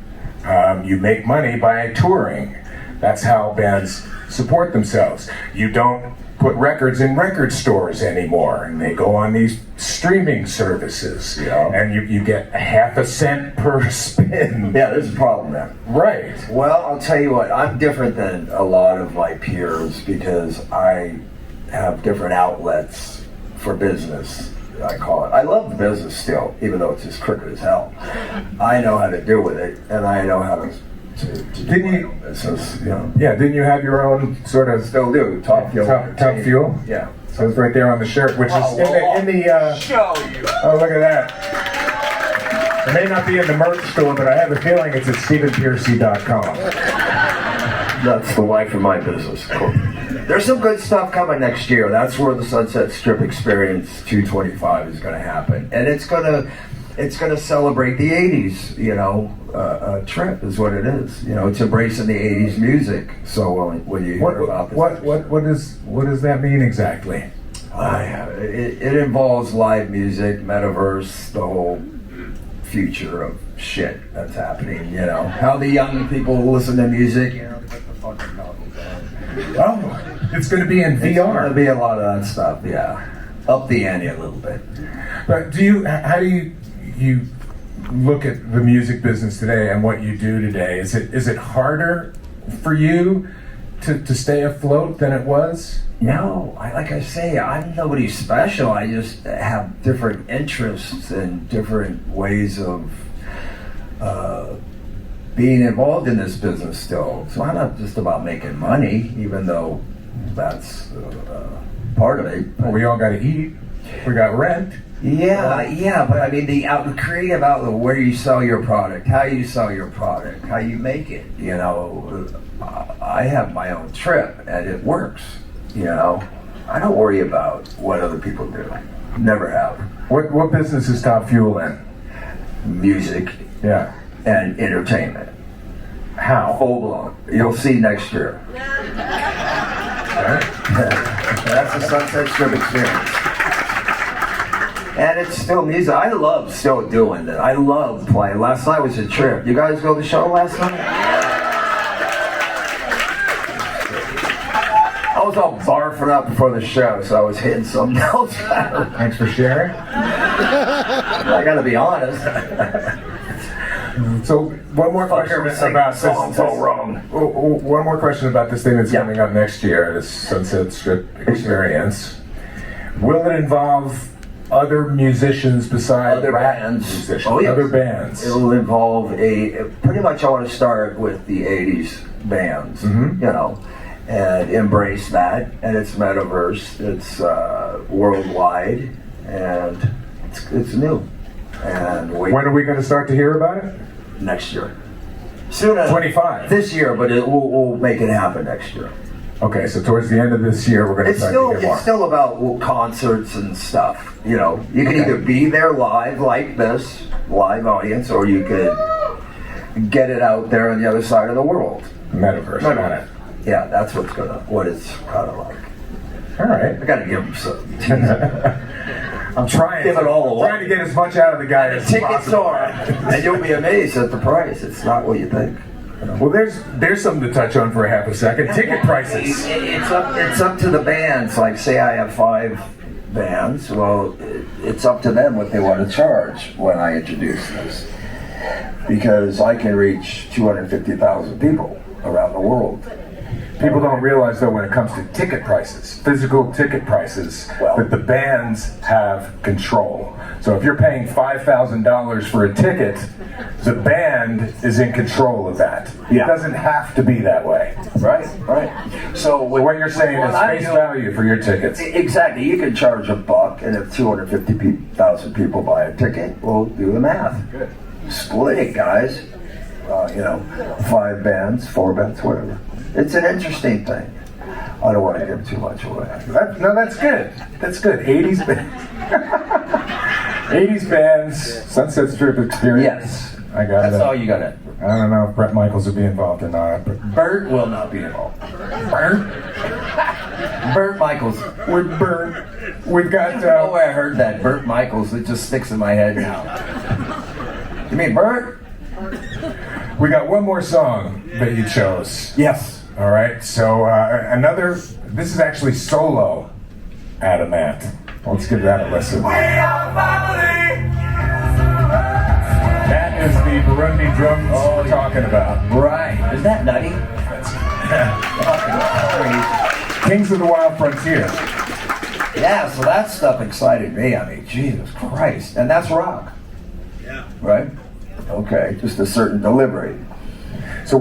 You make money by touring. That's how bands support themselves. You don't put records in record stores anymore, and they go on these streaming services, and you get half a cent per spin. Yeah, there's a problem there. Right. Well, I'll tell you what, I'm different than a lot of my peers because I have different outlets for business, I call it. I love the business still, even though it's just crooked as hell. I know how to deal with it, and I know how to do my own business. Yeah, didn't you have your own sort of... Still do. Top Fuel. Top Fuel? Yeah. So it's right there on the shirt, which is in the Show you. oh, look at that. It may not be in the merch store, but I have a feeling it's at StephenPearcy.com. That's the wife of my business. Cool. There's some good stuff coming next year. That's where the Sunset Strip Experience 225 is going to happen, and it's going to celebrate the 80s. Trip is what it is. It's embracing the 80s music. So when you hear about this, what does that mean exactly? It involves live music, metaverse, the whole future of shit that's happening. How the young people listen to music. They put the fucking goggles on. Oh, it's going to be in VR. It's going to be a lot of that stuff. Yeah, up the ante a little bit. But how do you look at the music business today and what you do today? Is it harder for you to stay afloat than it was? No, like I say, I'm nobody special. I just have different interests and different ways of being involved in this business still. So I'm not just about making money, even though that's part of it. Well, we all got to eat. We got rent. Yeah, but I mean the creative outlet, where you sell your product, how you sell your product, how you make it. I have my own trip and it works. I don't worry about what other people do. Never have. What business is Top Fuel in? Music. Yeah. And entertainment. How? Full blown. You'll see next year. That's the Sunset Strip Experience. And it's still music. I love still doing it. I love playing. Last night was a trip. You guys go to the show last night? I was all barfing up before the show, so I was hitting some notes. Thanks for sharing. I gotta be honest. So one more question about this. One more question about this thing that's coming up next year, this Sunset Strip Experience. Will it involve other musicians besides other bands? Musicians? Oh, yes. Other bands. It'll involve pretty much. I want to start with the '80s bands, and embrace that. And it's metaverse. It's worldwide, and it's new. And when are we going to start to hear about it? Next year. Sooner. 25. This year, but we'll make it happen next year. Okay, so towards the end of this year, we're going to start to hear more. It's still about concerts and stuff. You can either be there live like this, live audience, or you could get it out there on the other side of the world. Metaverse. Yeah, that's what it's kind of like. All right. I got to give them some. I'm trying. Give it all away. Trying to get as much out of the guy as possible. Tickets are, and you'll be amazed at the price. It's not what you think. Well, there's something to touch on for a half a second. Ticket prices. It's up to the bands. Like, say I have 5 bands. Well, it's up to them what they want to charge when I introduce this, because I can reach 250,000 people around the world. People don't realize, though, when it comes to ticket prices, physical ticket prices, that the bands have control. So if you're paying $5,000 for a ticket, the band is in control of that. Yeah. It doesn't have to be that way. Right. So what you're saying is face value for your tickets. Exactly. You can charge $1, and if 250,000 people buy a ticket, we'll do the math. Good. Split it, guys. 5 bands, 4 bands, whatever. It's an interesting thing. I don't want to give too much away. That's good. That's good. 80s bands. 80s bands, Sunset Strip Experience. Yes. I got it. That's all you got it. I don't know if Brett Michaels will be involved or not. But Bert will not be involved. Bert Michaels. With Bert, we've got. Oh, I heard that. Bert Michaels. It just sticks in my head now. You mean Bert? We got one more song that you chose. Yes. All right. So this is actually solo Adamant. Let's give that a listen. We are family. That is the Burundi drums we're talking about. Right. Is that nutty? Kings of the Wild Frontier. Yeah, so that stuff excited me. I mean, Jesus Christ. And that's rock. Yeah. Right? Okay, just a certain delivery. So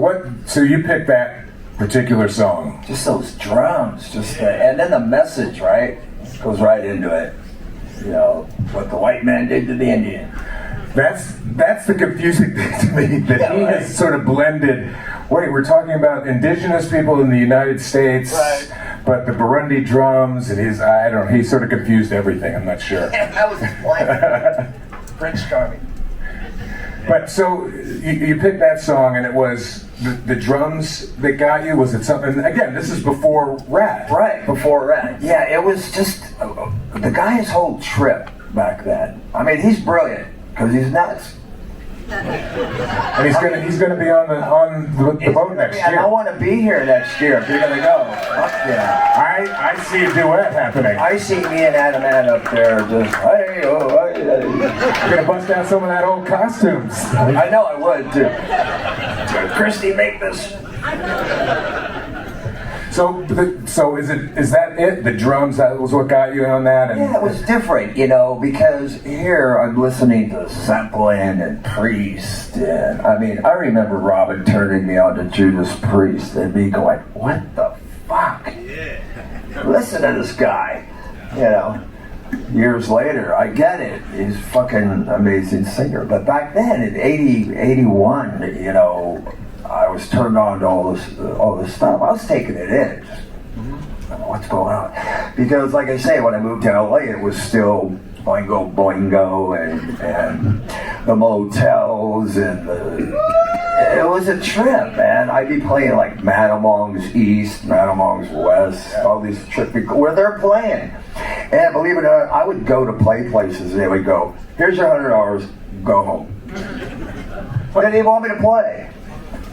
you picked that particular song. Just those drums, and then the message, right? goes right into it. You know, what the white man did to the Indian. That's the confusing thing to me, that he has sort of blended, wait, we're talking about indigenous people in the United States, but the Burundi drums, and I don't know, he sort of confused everything, I'm not sure. That was his plan. Prince Charming. But so, you picked that song, and it was the drums that got you? Was it something, again, this is before Ratt. Right, before Ratt. Yeah, it was just, the guy's whole trip back then. I mean, he's brilliant, because he's nuts. And he's gonna be on the boat next year. And I want to be here next year if you're gonna go. Fuck yeah. I see a duet happening. I see me and Adam up there just hey oh hey. You're gonna bust out some of that old costumes. I know I would too. Christy, make this. So is that it? The drums, that was what got you on that? Yeah, it was different, you know, because here I'm listening to Zeppelin and Priest, and I mean, I remember Robin turning me on to Judas Priest and me going, what the fuck? Yeah. Listen to this guy, you know. Years later, I get it. He's a fucking amazing singer. But back then, in 81, you know, I was turned on to all this stuff. I was taking it in. Just, I don't know what's going on. Because, like I say, when I moved to LA, it was still Boingo Boingo and the motels and it was a trip, man. I'd be playing like Matamong's East, Matamong's West, all these trips where they're playing. And believe it or not, I would go to play places and they would go, here's your $100, go home. But they didn't want me to play.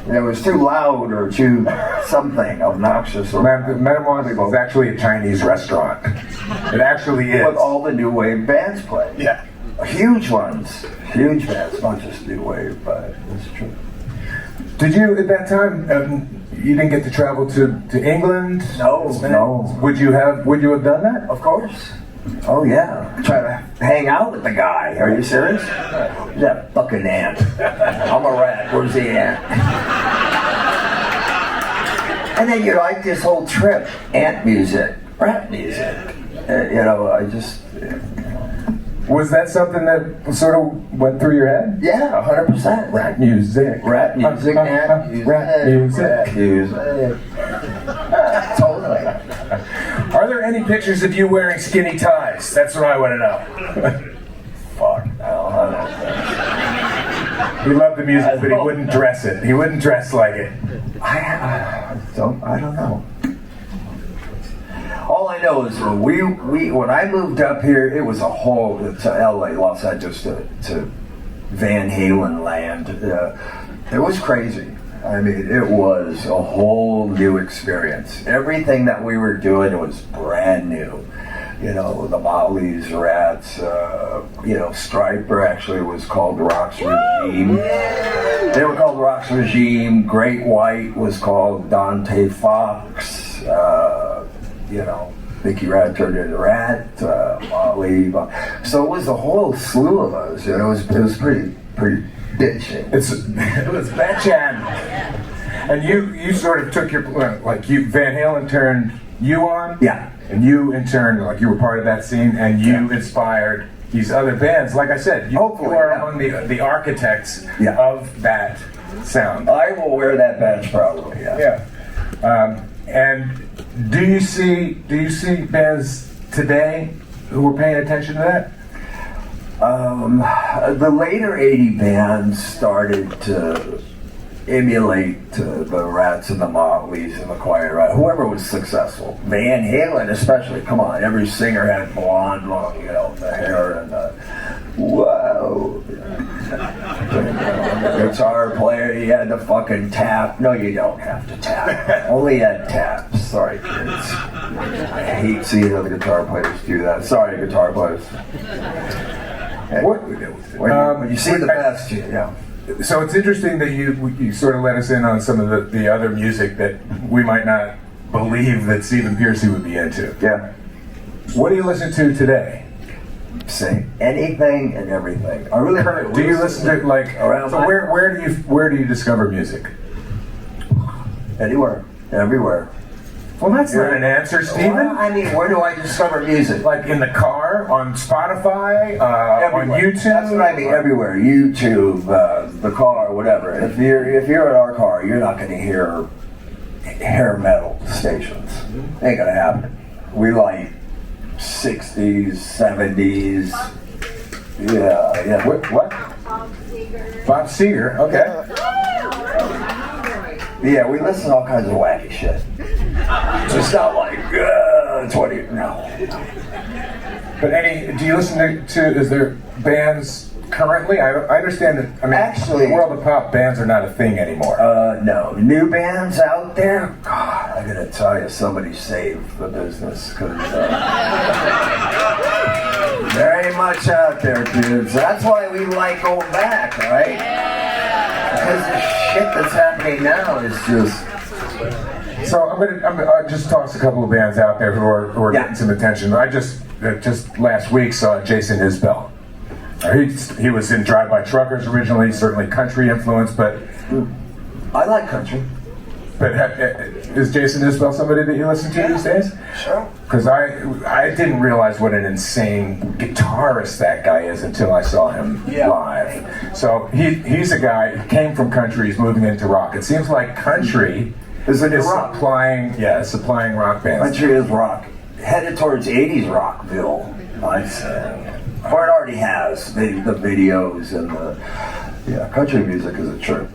It was too loud or too something obnoxious. Metamorphosis is actually a Chinese restaurant. It actually is. With all the new wave bands play. Yeah. Huge ones. Huge bands, not just new wave, but it's true. Did you, at that time, you didn't get to travel to England? No. Would you have done that? Of course. Oh yeah. Try to hang out with the guy. Are you serious? Who's that fucking ant? I'm a rat. Where's the ant? And then you like this whole trip. Ant music. Rat music. You know, I just... Was that something that sort of went through your head? Yeah, 100%. Rat music. Rat music. Ant music. Rat music. Rat music. Totally. Are there any pictures of you wearing skinny ties? That's what I want to know. Fuck. I don't know. He loved the music, but he wouldn't dress it. He wouldn't dress like it. I don't know. All I know is when I moved up here, it was a whole to LA, Los Angeles, to Van Halen land. It was crazy. I mean, it was a whole new experience. Everything that we were doing was brand new. You know, the Mötley's, Rats, you know, Striper actually was called Rock's Regime. They were called Rock's Regime. Great White was called Dante Fox. You know, Mickey Rat turned into Rat, Mötley. So it was a whole slew of us. You know, it was pretty bitchin'. It was bitchin'. And you sort of took your, like Van Halen turned you on? Yeah. And you in turn, like you were part of that scene, and you inspired these other bands. Like I said, you are among the architects of that sound. I will wear that badge proudly, Yeah. And do you see bands today who are paying attention to that? The later 80 bands started to emulate the Rats and the Mötleys and the Quiet Riot, whoever was successful. Van Halen especially, come on, every singer had blonde, long, you know, the hair and the, whoa. The guitar player, he had to fucking tap. No, you don't have to tap. Only at taps. Sorry, kids. I hate seeing other guitar players do that. Sorry, guitar players. When you see the best, yeah. So it's interesting that you sort of let us in on some of the other music that we might not believe that Stephen Pearcy would be into. Yeah. What do you listen to today? Say anything and everything. I really heard. Do you listen to like around? So where do you discover music? Anywhere, everywhere. Well, that's not an answer, Stephen. Well, I mean, where do I discover music? Like in the car, on Spotify, on YouTube. That's what I mean. Everywhere, YouTube, the car, whatever. If you're in our car, you're not going to hear hair metal stations. Ain't gonna happen. We like 60s, 70s. Yeah. What? Bob Seger. Okay. Yeah, we listen to all kinds of wacky shit. It's not like 20. No. But do you listen to? Is there bands currently? I understand that. I mean, Actually, in the world of pop, bands are not a thing anymore. No, new bands out there. God, I gotta tell you, somebody saved the business because there ain't much out there, dudes. That's why we like going back, right? Because the shit that's happening now is just. So I'm gonna just toss a couple of bands out there who are getting some attention. I just last week saw Jason Isbell. He was in Drive By Truckers originally, certainly country influence, but I like country. But is Jason Isbell somebody that you listen to these days? Sure. Because I didn't realize what an insane guitarist that guy is until I saw him live. So he's a guy who came from country, he's moving into rock. It seems like country is supplying rock bands. Country is rock. Headed towards 80s rockville, I'd say. Or it already has. The videos and the country music is a trip.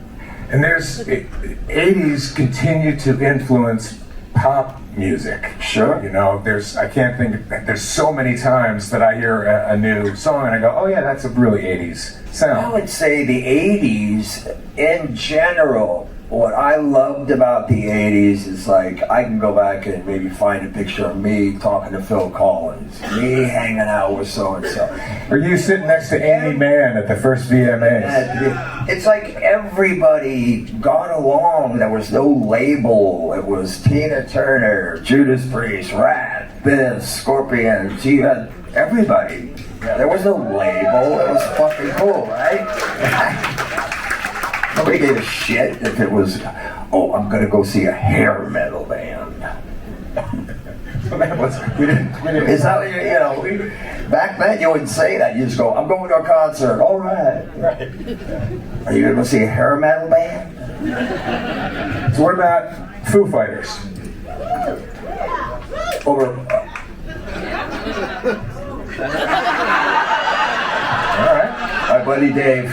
And 80s continue to influence pop music. Sure. You know, there's so many times that I hear a new song and I go, oh yeah, that's a really 80s sound. I would say the 80s in general, what I loved about the 80s is like I can go back and maybe find a picture of me talking to Phil Collins, me hanging out with so-and-so. Or you sitting next to Amy Mann at the first VMAs. It's like everybody got along. There was no label. It was Tina Turner, Judas Priest, Ratt, Biz, Scorpions. You had everybody. There was no label. It was fucking cool, right? Nobody gave a shit if it was, oh, I'm gonna go see a hair metal band. we didn't. Is that, back then you wouldn't say that. You just go, I'm going to a concert. All right. Are you gonna go see a hair metal band? So what about Foo Fighters? All right. My buddy Dave.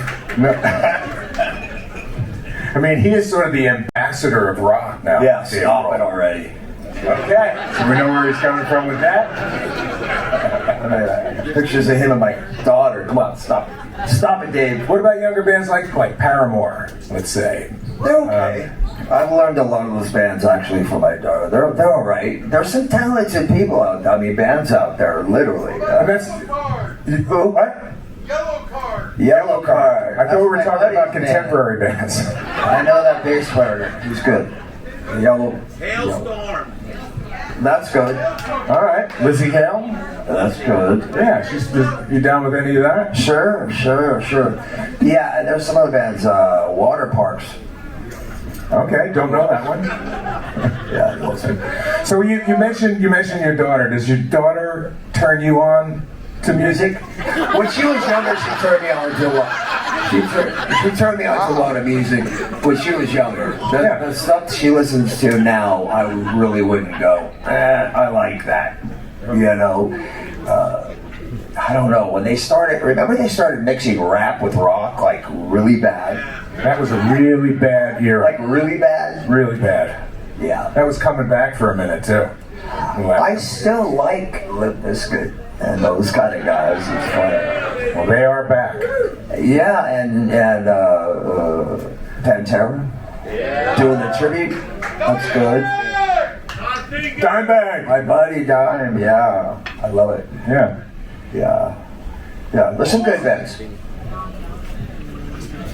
I mean, he is sort of the ambassador of rock now. Yeah, stop it already. Okay, so we know where he's coming from with that. Pictures of him and my daughter. Come on, stop it, Dave. What about younger bands like Paramore, let's say? They're okay. I've learned a lot of those bands actually from my daughter. They're all right. There's some talented people out there. I mean, bands out there, literally. What? Yellow Card. I thought we were talking about contemporary bands. I know that bass player. He's good. Hailstorm. That's good. All right, Lizzie Hale. That's good. Yeah, you down with any of that? Sure. Yeah, and there's some other bands. Water Parks. Okay, don't know that one. Yeah. So you mentioned your daughter. Does your daughter turn you on to music? When she was younger, she turned me on to a lot. She turned me on to a lot of music when she was younger. The stuff she listens to now, I really wouldn't go, I like that. I don't know. When they started mixing rap with rock, like really bad. That was a really bad era. Like really bad? Really bad. Yeah. That was coming back for a minute, too. I still like Limp Bizkit and those kind of guys. It's funny. Well, they are back. Yeah, and Pantera. Doing the tribute. That's good. Dimebag. My buddy Dime, yeah. I love it. Yeah. There's some good bands.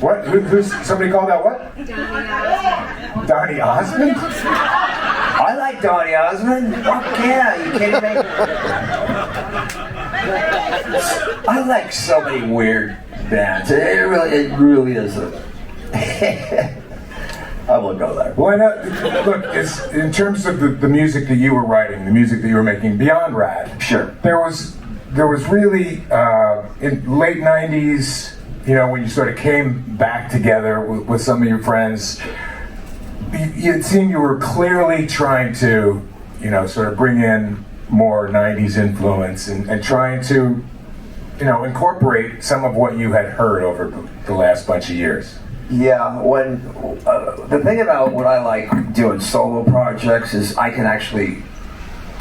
What? Who's somebody called out what? Donny Osmond? I like Donny Osmond. Fuck yeah, you kidding me? I like so many weird bands. It really is I won't go there. Why not? Look, it's, in terms of the music that you were writing, the music that you were making beyond Ratt, Sure. there was really, in late 90s, you know, when you sort of came back together with some of your friends, it seemed you were clearly trying to, you know, sort of bring in more 90s influence and trying to, you know, incorporate some of what you had heard over the last bunch of years. Yeah, when the thing about what I like doing solo projects is I can actually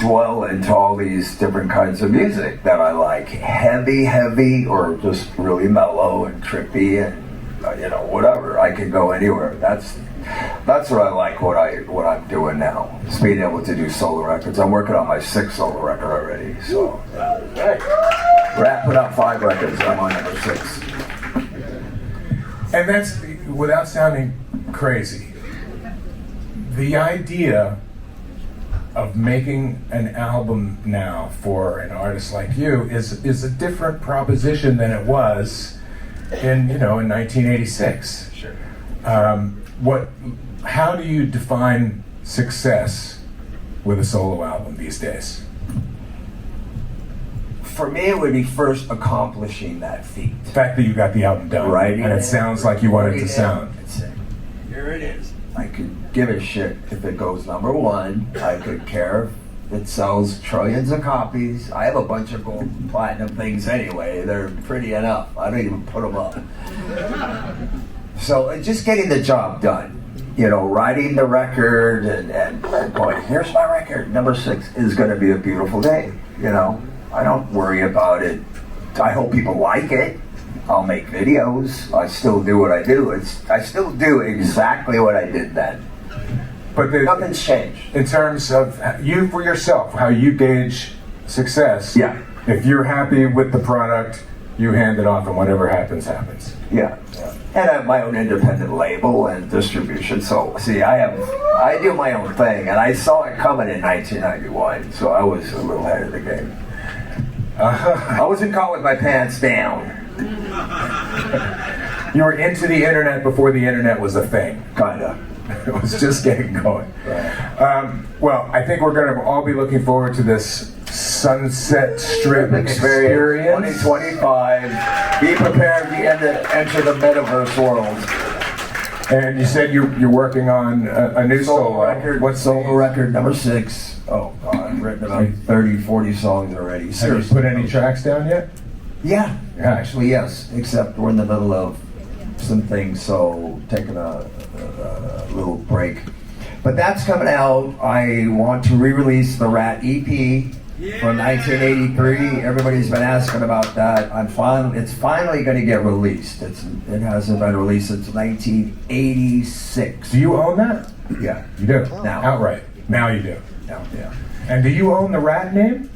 dwell into all these different kinds of music that I like. Heavy, or just really mellow and trippy and you know, whatever. I can go anywhere. That's what I like. What I'm doing now is being able to do solo records. I'm working on my 6th solo record already. So Ratt put out 5 records. I'm on number 6. And that's, without sounding crazy, the idea of making an album now for an artist like you is a different proposition than it was in 1986. Sure. How do you define success with a solo album these days? For me, it would be first accomplishing that feat. The fact that you got the album done, Right. and it sounds like you want it to sound. Here it is. I could give a shit if it goes number 1. I could care if it sells trillions of copies. I have a bunch of gold and platinum things anyway. They're pretty enough. I don't even put them up. So just getting the job done. You know, writing the record and going, here's my record. Number 6 is going to be a beautiful day. You know, I don't worry about it. I hope people like it. I'll make videos. I still do what I do. I still do exactly what I did then. But Nothing's changed. in terms of you for yourself, how you gauge success. Yeah. If you're happy with the product, you hand it off, and whatever happens, happens. Yeah. And I have my own independent label and distribution. So, see, I do my own thing, and I saw it coming in 1991, so I was a little ahead of the game. I wasn't caught with my pants down. You were into the internet before the internet was a thing. Kinda. It was just getting going. Well, I think we're going to all be looking forward to this Sunset Strip experience. 2025. Be prepared to enter the metaverse world. And you said you're working on a new solo record. What Solo record number 6. Oh, God, I've written about 30, 40 songs already. Have you put any tracks down yet? Yeah. Yeah. Actually, yes. Except we're in the middle of some things, so taking a little break. But that's coming out. I want to re-release the Ratt EP from 1983. Everybody's been asking about that. It's finally going to get released. It hasn't been released since 1986. Do you own that? Yeah. You do? Now. Outright. Now you do. Yeah. And do you own the Ratt name?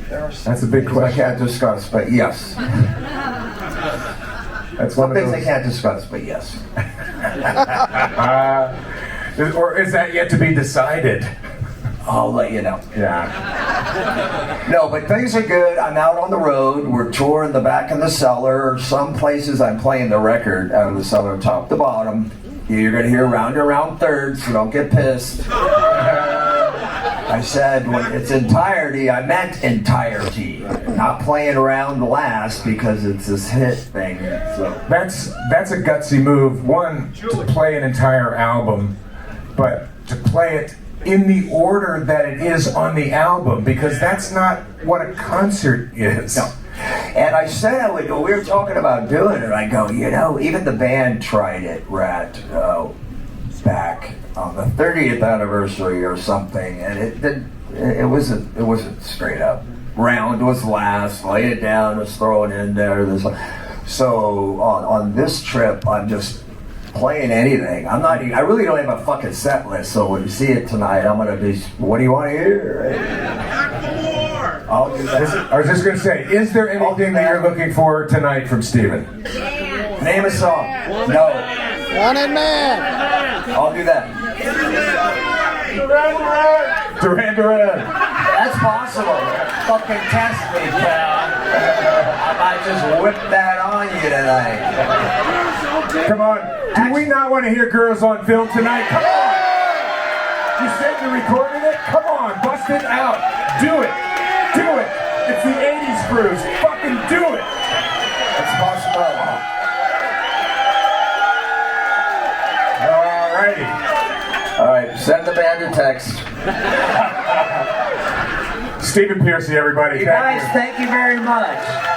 That's a big I question. can't discuss, but yes. That's Some one of things I those. can't discuss, but yes. Or is that yet to be decided? I'll let you know. Yeah. No, but things are good. I'm out on the road. We're touring the back of the cellar. Some places I'm playing the record out of the cellar, top to bottom. You're going to hear round and round thirds, so don't get pissed. I said when it's entirety, I meant entirety. Not playing around last because it's this hit thing. So That's a gutsy move. One, to play an entire album, but to play it in the order that it is on the album, because that's not what a concert is. No. And I said, we were talking about doing it, I go, you know, even the band tried it, Ratt, back on the 30th anniversary or something, and it wasn't straight up. Round was last, lay it down, was thrown in there. So on this trip, I'm just playing anything. I really don't have a fucking set list, so when you see it tonight, I'm gonna be, what do you want to hear? Right? I'll do that. I was just going to say, is there anything that you're looking for tonight from Steven? Name a song. No. Wanted Man. I'll do that. Duran Duran. That's possible. Fucking test me, pal. I might just whip that on you tonight. Come on. Do we not want to hear girls on film tonight? Come on. You said you recorded it? Come on, bust it out. Do it. Do it. It's the 80s cruise. Fucking do it. It's possible. Alrighty. All right, send the band a text. Stephen Pearcy, everybody. You Thank guys, you. thank you very much.